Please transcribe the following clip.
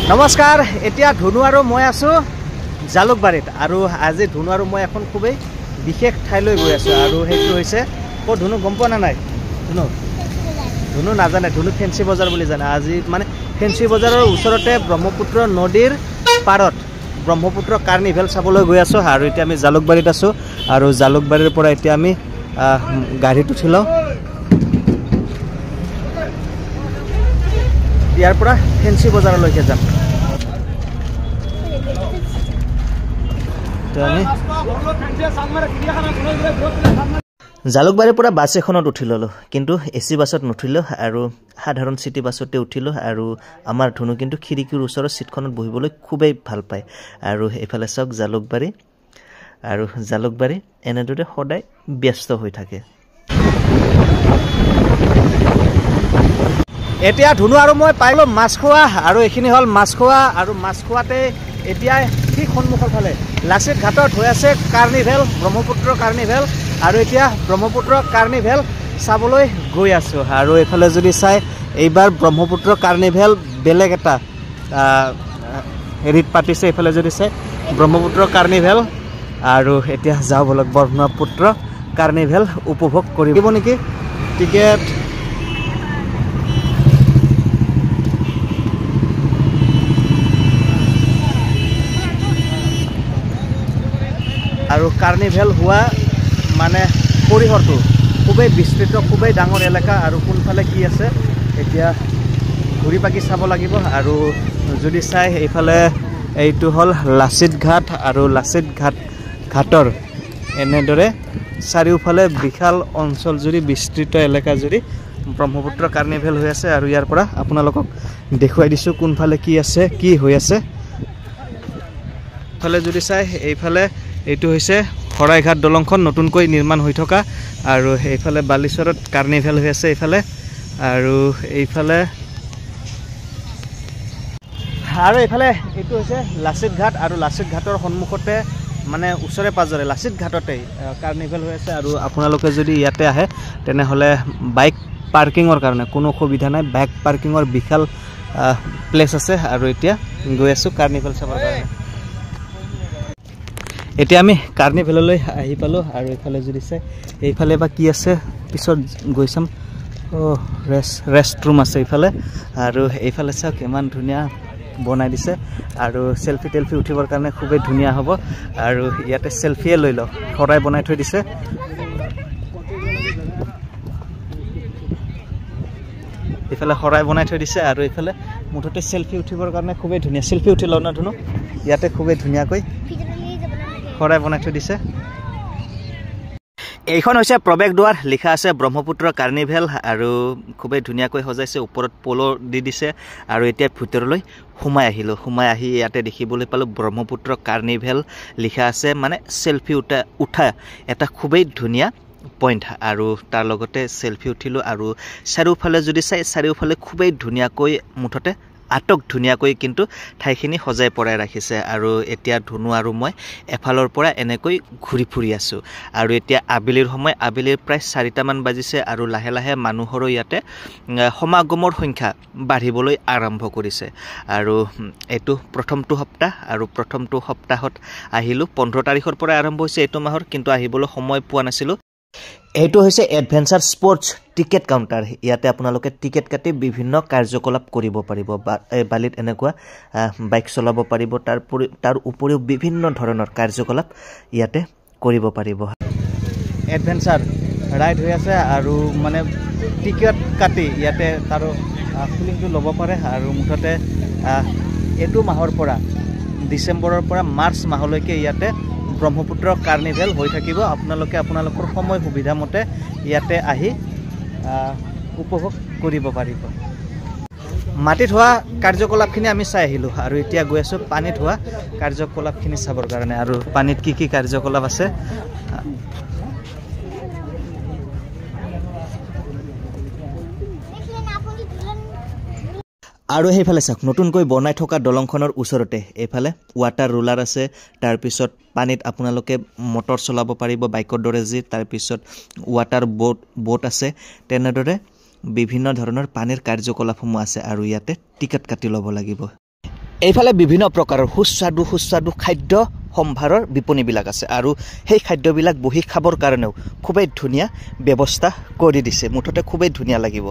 নমস্কাৰ এতিয়া ধুনু আৰু মই আছো জালুকবাৰীত আৰু আজি ধুনু আৰু মই এখন খুবেই বিশেষ ঠাইলৈ গৈ আছো আৰু সেইটো হৈছে ও ধুনু গম পোৱা নাই ধুনু নাজানে ধুনু ফেন্সি বজাৰ বুলি জানে আজি মানে ফেন্সি বজাৰৰ ওচৰতে ব্ৰহ্মপুত্ৰ নদীৰ পাৰত ব্ৰহ্মপুত্ৰ কাৰ্নিভেল চাবলৈ গৈ আছো আৰু এতিয়া আমি জালুকবাৰীত আছো আৰু জালুকবাৰীৰ পৰা এতিয়া আমি গাড়ীত উঠিলো ইয়াৰ পৰা ফেন্সি বজাৰলৈকে যাম জালুকবাৰীৰ পৰা বাছ এখনত উঠি ললো কিন্তু এচি বাছত নুঠিলো আৰু সাধাৰণ সিটি বাছতে উঠিলো আৰু আমাৰ ধুনু কিন্তু খিৰিকীৰ ওচৰৰ সিটখনত বহিবলৈ খুবেই ভাল পায় আৰু এফালে চাওক জালুকবাৰী এনেদৰে সদায় ব্যস্ত হৈ থাকে এতিয়া ধুনু আৰু মই পাইলো মাছখোৱা আৰু এখিনি হল মাছখোৱা আৰু মাছখোৱাতে এতিয়া ঠিক সন্মুখৰ ফালে লাচিত ঘাটত হৈ আছে কাৰ্নিভেল ব্ৰহ্মপুত্ৰ কাৰ্নিভেল আৰু এতিয়া ব্ৰহ্মপুত্ৰ কাৰ্নিভেল চাবলৈ গৈ আছো আৰু এফালে যদি চাই এইবাৰ ব্ৰহ্মপুত্ৰ কাৰ্নিভেল বেলেগ এটা হেৰিত পাতিছে এফালে যদি চাই ব্ৰহ্মপুত্ৰ কাৰ্নিভেল আৰু এতিয়া যাও বলক ব্ৰহ্মপুত্ৰ কাৰ্নিভেল উপভোগ কৰিব নেকি টিকেট আৰু কাৰ্নিভেল হোৱা মানে পৰিসৰটো খুবেই বিস্তৃত খুবেই ডাঙৰ এলেকা আৰু কোনফালে কি আছে এতিয়া ঘূৰি পাকি চাব লাগিব আৰু যদি চাই এইফালে এইটো হল লাচিত ঘাট আৰু লাচিত ঘাটৰ এনেদৰে চাৰিওফালে বিশাল অঞ্চল জুৰি বিস্তৃত এলেকা জুৰি ব্ৰহ্মপুত্ৰ কাৰ্নিভেল হৈ আছে আৰু ইয়াৰ পৰা আপোনালোকক দেখুৱাই দিছো কোনফালে কি আছে কি হৈ আছে ফালে যদি চাই এইফালে এইটো হৈছে হৰাইঘাট দলংখন নতুনকৈ নিৰ্মাণ হৈ থকা আৰু এইফালে বালিচৰত কাৰ্নিভেল হৈ আছে এইফালে আৰু এইফালে এইটো হৈছে লাচিত ঘাট আৰু লাচিত ঘাটৰ সন্মুখতে মানে ওচৰে পাজৰে লাচিত ঘাটতে কাৰ্নিভেল হৈ আছে আৰু আপোনালোকে যদি ইয়াতে আহে তেনেহ'লে বাইক পাৰ্কিঙৰ কাৰণে কোনো অসুবিধা নাই বাইক পাৰ্কিঙৰ বিশাল প্লেচ আছে আৰু এতিয়া গৈ আছো কাৰ্নিভেল চাবৰ কাৰণে এতিয়া আমি কাৰ্নিভেললৈ আহি পালো আৰু এইফালে যদি চাই এইফালে বা কি আছে পিছত গৈ চাম ৰেষ্টৰুম আছে এইফালে আৰু এইফালে চাওক ইমান ধুনীয়া বনাই দিছে আৰু সেলফি উঠিবৰ কাৰণে খুবেই ধুনীয়া হ'ব আৰু ইয়াতে সেলফিয়ে লৈ লওক সৰাই বনাই থৈ দিছে এইফালে সৰাই বনাই থৈ দিছে আৰু এইফালে মুঠতে সেলফি উঠিবৰ কাৰণে খুবেই ধুনীয়া সেলফি উঠি লওঁ না ধুনু ইয়াতে খুবেই ধুনীয়াকৈ সৰাই বনাই থৈ দিছে এইখন হৈছে প্ৰৱেশ দুৱাৰ লিখা আছে ব্ৰহ্মপুত্ৰ কাৰ্নিভেল আৰু খুবেই ধুনীয়াকৈ সজাইছে ওপৰত পলো দি দিছে আৰু এতিয়া ভিতৰলৈ সোমাই আহি ইয়াতে দেখিবলৈ পালো ব্ৰহ্মপুত্ৰ কাৰ্নিভেল লিখা আছে মানে সেলফি উঠা এটা খুবেই ধুনীয়া পইণ্ট আৰু তাৰ লগতে সেলফি উঠিলো আৰু চাৰিওফালে যদি চাই চাৰিওফালে খুবেই ধুনীয়াকৈ মুঠতে আটক ধুনীয়াকৈ কিন্তু ঠাইখিনি সজাই পৰাই ৰাখিছে আৰু এতিয়া ধুনু আৰু মই এফালৰ পৰা এনেকৈ ঘূৰি ফুৰি আছো আৰু এতিয়া আবেলিৰ সময় আবেলিৰ প্ৰায় 4টা মান বাজিছে আৰু লাহে লাহে মানুহৰ ইয়াতে সমাগমৰ সংখ্যা বাঢ়িবলৈ আৰম্ভ কৰিছে আৰু এটো প্ৰথমটো সপ্তাহ আৰু প্ৰথমটো সপ্তাহত আহিলো 15 তাৰিখৰ পৰা আৰম্ভ হৈছে এটো মাহৰ কিন্তু আহিবলৈ সময় পোৱা নাছিলো এইটো হৈছে এডভেঞ্চাৰ স্পৰ্টছ টিকেট কাউণ্টাৰ ইয়াতে আপোনালোকে টিকেট কাটি বিভিন্ন কাৰ্যকলাপ কৰিব পাৰিব বালিত এনেকুৱা বাইক চলাব পাৰিব তাৰ উপৰিও বিভিন্ন ধৰণৰ কাৰ্যকলাপ ইয়াতে কৰিব পাৰিব এডভেঞ্চাৰ ৰাইড হৈ আছে আৰু মানে টিকেট কাটি ইয়াতে তাৰ ফিলিংটো ল'ব পাৰে আৰু মুঠতে এইটো মাহৰ পৰা ডিচেম্বৰৰ পৰা মাৰ্চ মাহলৈকে ইয়াতে ব্ৰহ্মপুত্ৰ কাৰ্নিভেল হৈ থাকিব আপোনালোকে আপোনালোকৰ সময় সুবিধা মতে ইয়াতে আহি উপভোগ কৰিব পাৰিব মাটিত হোৱা কাৰ্যকলাপখিনি আমি চাই আহিলো আৰু এতিয়া গৈ আছো পানীত হোৱা কাৰ্যকলাপখিনি চাবৰ কাৰণে আৰু পানীত কি কাৰ্যকলাপ আছে আৰু সেইফালে চাওক নতুনকৈ বনাই থকা দলংখনৰ ওচৰতে এইফালে ৱাটাৰ ৰোলাৰ আছে তাৰ পিছত পানীত আপোনালোকে মটৰ চলাব পাৰিব বাইকৰ দৰে যি তাৰ পিছত ৱাটাৰ বোট আছে তেনেদৰে বিভিন্ন ধৰণৰ পানীৰ কাৰ্যকলাপসমূহ আছে আৰু ইয়াতে টিকেট কাটি ল'ব লাগিব এইফালে বিভিন্ন প্ৰকাৰৰ সুস্বাদু খাদ্য সম্ভাৰৰ বিপণীবিলাক আছে আৰু সেই খাদ্যবিলাক বহি খাবৰ কাৰণেও খুবেই ধুনীয়া ব্যৱস্থা কৰি দিছে মুঠতে খুবেই ধুনীয়া লাগিব